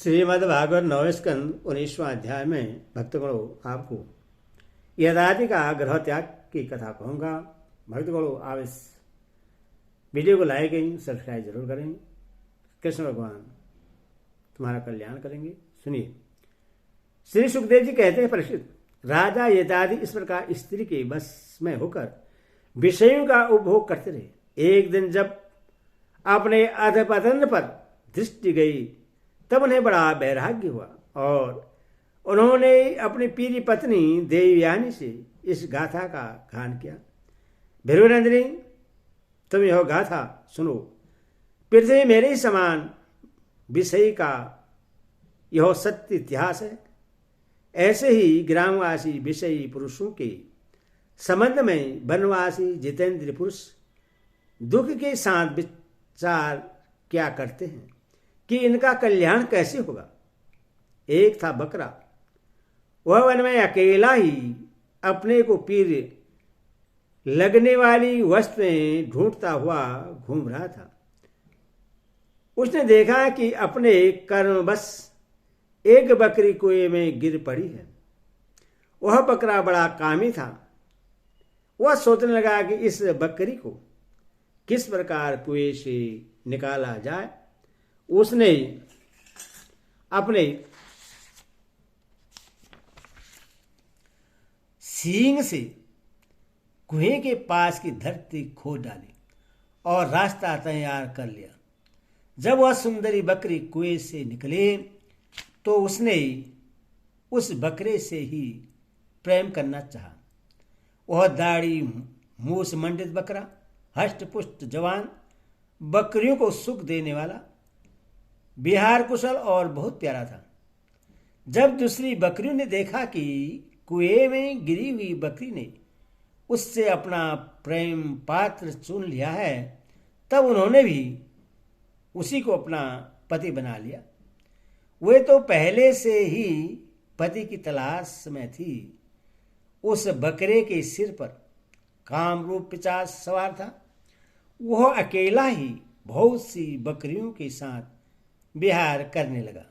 श्रीमद्भागवत नौवें स्कंद 19वां अध्याय में भक्तगणों आपको यदादि का ग्रह त्याग की कथा कहूँगा। भक्तगणों आप इस वीडियो को लाइक करें, सब्सक्राइब जरूर करें। कृष्ण भगवान तुम्हारा कल्याण करेंगे। सुनिए। श्री सुखदेव जी कहते हैं, परीक्षित, राजा यदादि इस प्रकार स्त्री के बस में होकर विषयों का उपभोग करते रहे। एक दिन जब अपने अधपतन पर दृष्टि गई तब उन्हें बड़ा वैराग्य हुआ और उन्होंने अपनी प्रिय पत्नी देवयानी से इस गाथा का गान किया। भृगुनंदिनी, तुम यह गाथा सुनो। पृथ्वी मेरे ही समान विषय का यह सत्य इतिहास है। ऐसे ही ग्रामवासी विषयी पुरुषों के संबंध में वनवासी जितेंद्र पुरुष दुख के साथ विचार क्या करते हैं कि इनका कल्याण कैसे होगा। एक था बकरा, वह वन में अकेला ही अपने को पीर लगने वाली वस्तुएं ढूंढता हुआ घूम रहा था। उसने देखा कि अपने कर्मवश एक बकरी कुएं में गिर पड़ी है। वह बकरा बड़ा कामी था। वह सोचने लगा कि इस बकरी को किस प्रकार कुएं से निकाला जाए। उसने अपने सींग से कुएं के पास की धरती खोद डाली और रास्ता तैयार कर लिया। जब वह सुंदरी बकरी कुएं से निकले तो उसने उस बकरे से ही प्रेम करना चाहा। वह दाढ़ी मूछ मंडित बकरा, हष्ट पुष्ट जवान, बकरियों को सुख देने वाला, बिहार कुशल और बहुत प्यारा था। जब दूसरी बकरियों ने देखा कि कुएं में गिरी हुई बकरी ने उससे अपना प्रेम पात्र चुन लिया है, तब उन्होंने भी उसी को अपना पति बना लिया। वे तो पहले से ही पति की तलाश में थी। उस बकरे के सिर पर कामरूप पिशाच सवार था। वह अकेला ही बहुत सी बकरियों के साथ विहार करने लगा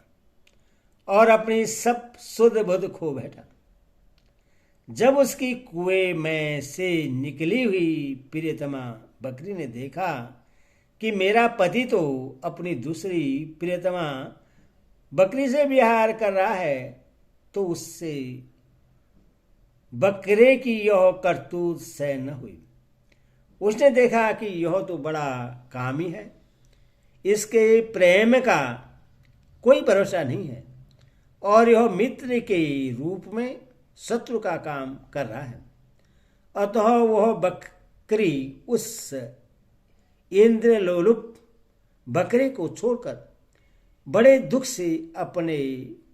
और अपनी सब सुध बुध खो बैठा। जब उसकी कुएं में से निकली हुई प्रियतमा बकरी ने देखा कि मेरा पति तो अपनी दूसरी प्रियतमा बकरी से विहार कर रहा है, तो उससे बकरे की यह करतूत सह न हुई। उसने देखा कि यह तो बड़ा कामी है, इसके प्रेम का कोई भरोसा नहीं है और यह मित्र के रूप में शत्रु का काम कर रहा है। अतः वह बकरी उस इंद्रलोलुप बकरे को छोड़कर बड़े दुख से अपने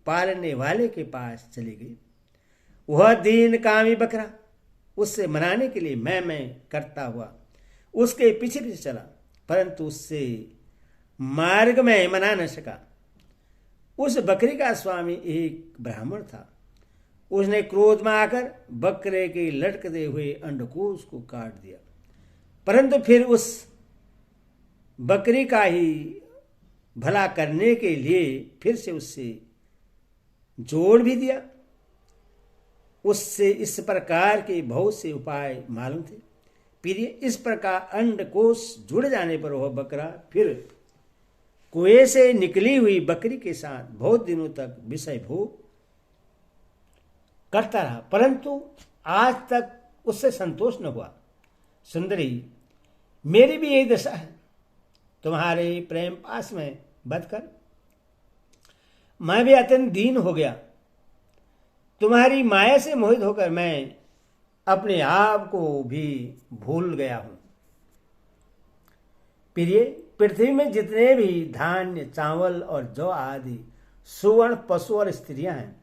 पालने वाले के पास चली गई। वह दीन कामी बकरा उससे मनाने के लिए मैं करता हुआ उसके पीछे पीछे चला, परंतु उससे मार्ग में मना न सका। उस बकरी का स्वामी एक ब्राह्मण था। उसने क्रोध में आकर बकरे के लटकते हुए अंडकोश को काट दिया, परंतु फिर उस बकरी का ही भला करने के लिए फिर से उससे जोड़ भी दिया। उससे इस प्रकार के बहुत से उपाय मालूम थे। फिर इस प्रकार अंडकोश जुड़ जाने पर वह बकरा फिर कुएं से निकली हुई बकरी के साथ बहुत दिनों तक विषय भोग करता रहा, परंतु आज तक उससे संतोष न हुआ। सुंदरी, मेरी भी यही दशा है। तुम्हारे प्रेम पास में बधकर मैं भी अत्यंत दीन हो गया। तुम्हारी माया से मोहित होकर मैं अपने आप को भी भूल गया हूं। प्रिय, पृथ्वी में जितने भी धान्य, चावल और जौ आदि सुवर्ण पशु और स्त्रियां हैं,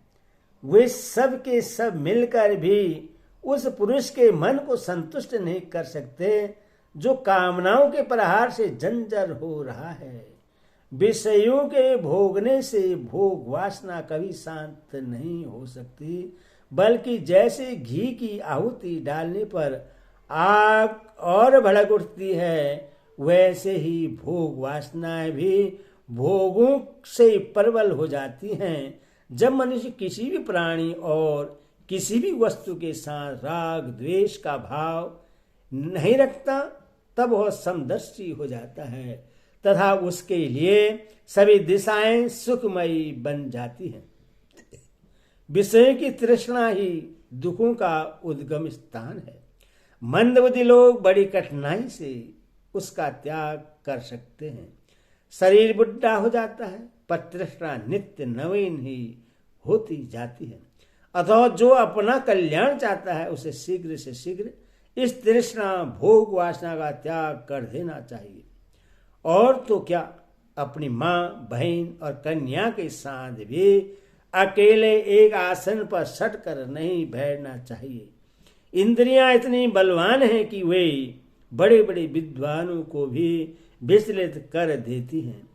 वे सब के सब मिलकर भी उस पुरुष के मन को संतुष्ट नहीं कर सकते जो कामनाओं के प्रहार से जंजर हो रहा है। विषयों के भोगने से भोग वासना कभी शांत नहीं हो सकती, बल्कि जैसे घी की आहुति डालने पर आग और भड़क उठती है, वैसे ही भोग वासनाएं भी भोगों से प्रबल हो जाती हैं। जब मनुष्य किसी भी प्राणी और किसी भी वस्तु के साथ राग द्वेष का भाव नहीं रखता, तब वह समदर्शी हो जाता है तथा उसके लिए सभी दिशाएं सुखमयी बन जाती हैं। विषय की तृष्णा ही दुखों का उद्गम स्थान है। मंदबुद्धि लोग बड़ी कठिनाई से उसका त्याग कर सकते हैं। शरीर बुढ़ा हो जाता है पर तृष्णा नित्य नवीन ही होती जाती है। अतः जो अपना कल्याण चाहता है उसे शीघ्र से शीघ्र इस तृष्णा भोग वासना का त्याग कर देना चाहिए। और तो क्या, अपनी माँ, बहन और कन्या के साथ भी अकेले एक आसन पर सट कर नहीं बैठना चाहिए। इंद्रियां इतनी बलवान हैं कि वे बड़े बड़े विद्वानों को भी विचलित कर देती हैं।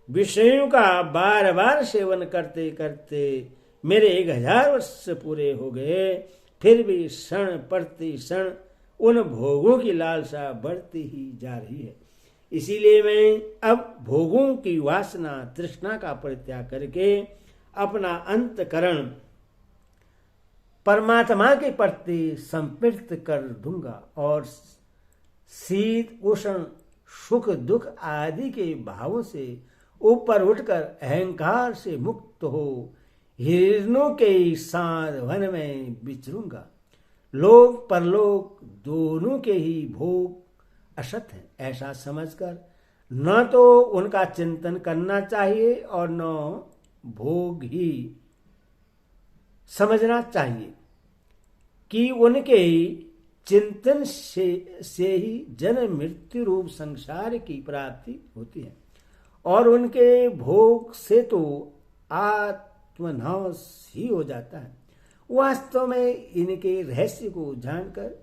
विषयों का बार बार सेवन करते करते मेरे 1000 वर्ष पूरे हो गए, फिर भी क्षण प्रति क्षण उन भोगों की लालसा बढ़ती ही जा रही है। इसीलिए मैं अब भोगों की वासना तृष्णा का परित्याग करके अपना अंतकरण परमात्मा के प्रति समर्पित कर दूंगा और शीत उष्ण सुख दुख आदि के भावों से ऊपर उठकर अहंकार से मुक्त हो हिरणों के साथ वन में विचरूंगा। लोक परलोक दोनों के ही भोग असत हैं, ऐसा समझकर न तो उनका चिंतन करना चाहिए और न भोग ही समझना चाहिए कि उनके चिंतन से ही जन्म मृत्यु रूप संसार की प्राप्ति होती है और उनके भोग से तो आत्मनाश ही हो जाता है। वास्तव में इनके रहस्य को जानकर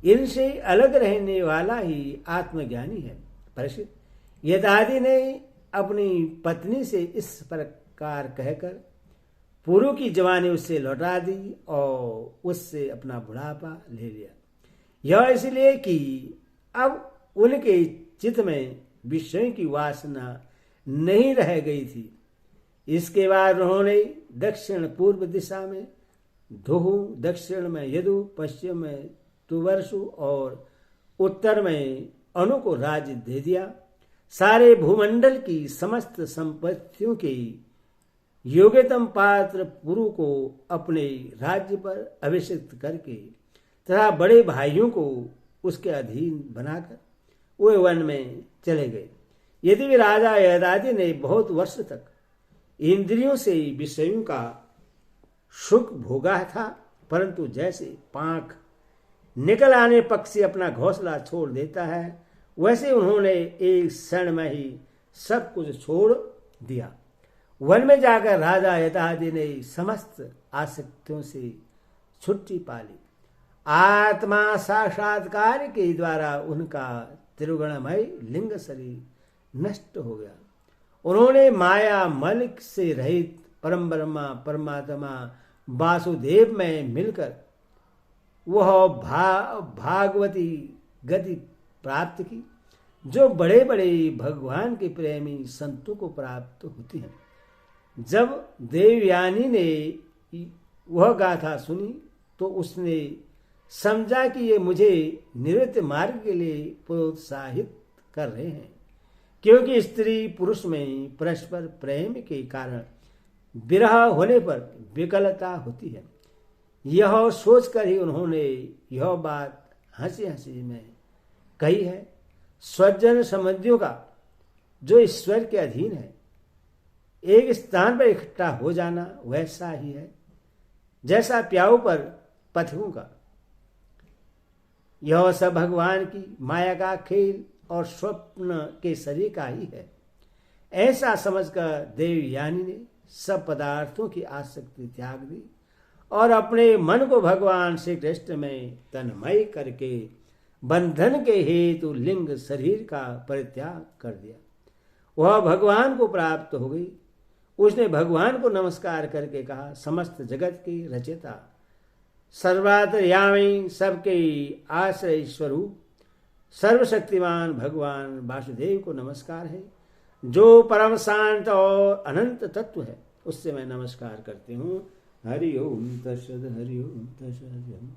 इनसे अलग रहने वाला ही आत्मज्ञानी है। परीक्षित, यदादि ने अपनी पत्नी से इस प्रकार कहकर पूर्व की जवानी उससे लौटा दी और उससे अपना बुढ़ापा ले लिया। यह इसलिए कि अब उनके चित्त में विषय की वासना नहीं रह गई थी। इसके बाद उन्होंने दक्षिण पूर्व दिशा में धुहु, दक्षिण में यदु, पश्चिम में तुवर्षु और उत्तर में अनु को राज्य दे दिया। सारे भूमंडल की समस्त संपत्तियों के योग्यतम पात्र पुरु को अपने राज्य पर अभिषिक्त करके तथा बड़े भाइयों को उसके अधीन बनाकर वे वन में चले गए। यदि भी राजा यदादि ने बहुत वर्ष तक इंद्रियों से विषयों का सुख भोगा था, परंतु जैसे पांख निकल आने पक्षी अपना घोंसला छोड़ देता है, वैसे उन्होंने एक क्षण में ही सब कुछ छोड़ दिया। वन में जाकर राजा यदादि ने समस्त आसक्तियों से छुट्टी पा ली। आत्मा साक्षात्कार के द्वारा उनका त्रिगुणमय लिंग शरीर नष्ट हो गया। उन्होंने माया मल से रहित परम ब्रह्मा परमात्मा वासुदेव में मिलकर वह भागवती गति प्राप्त की, जो बड़े बड़े भगवान के प्रेमी संतों को प्राप्त होती है। जब देवयानी ने वह गाथा सुनी तो उसने समझा कि ये मुझे निवृत्त मार्ग के लिए प्रोत्साहित कर रहे हैं, क्योंकि स्त्री पुरुष में परस्पर प्रेम के कारण विरह होने पर विकलता होती है। यह सोचकर ही उन्होंने यह बात हंसी हंसी में कही है। स्वजन संबंधियों का जो ईश्वर के अधीन है, एक स्थान पर इकट्ठा हो जाना वैसा ही है जैसा प्याऊ पर पथिकों का। यह सब भगवान की माया का खेल और स्वप्न के शरीर का ही है। ऐसा समझकर देवयानी ने सब पदार्थों की आसक्ति त्याग दी और अपने मन को भगवान श्री कृष्ण में तन्मय करके बंधन के हेतु लिंग शरीर का परित्याग कर दिया। वह भगवान को प्राप्त हो गई। उसने भगवान को नमस्कार करके कहा, समस्त जगत की रचयिता सर्वांतर्यामी सबके आश्रय स्वरूप सर्वशक्तिमान भगवान वासुदेव को नमस्कार है। जो परम शांत और अनंत तत्व है उससे मैं नमस्कार करती हूँ। हरि ओम तत्सत, हरि ओम तत्सत।